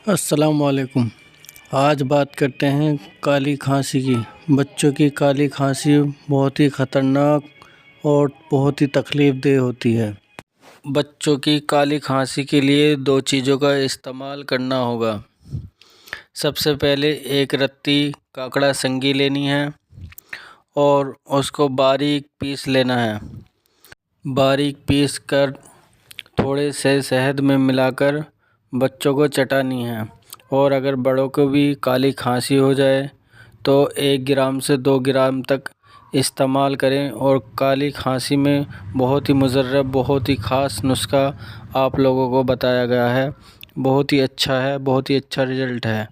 अस्सलाम वालेकुम। आज बात करते हैं काली खांसी की। बच्चों की काली खांसी बहुत ही ख़तरनाक और बहुत ही तकलीफ़देह होती है। बच्चों की काली खांसी के लिए दो चीज़ों का इस्तेमाल करना होगा। सबसे पहले एक रत्ती काकड़ा संगी लेनी है और उसको बारीक पीस लेना है। बारीक पीस कर थोड़े से शहद में मिलाकर बच्चों को चटानी है। और अगर बड़ों को भी काली खांसी हो जाए तो 1 ग्राम से 2 ग्राम तक इस्तेमाल करें। और काली खांसी में बहुत ही मुजर्रब, बहुत ही ख़ास नुस्खा आप लोगों को बताया गया है। बहुत ही अच्छा है, बहुत ही अच्छा रिज़ल्ट है।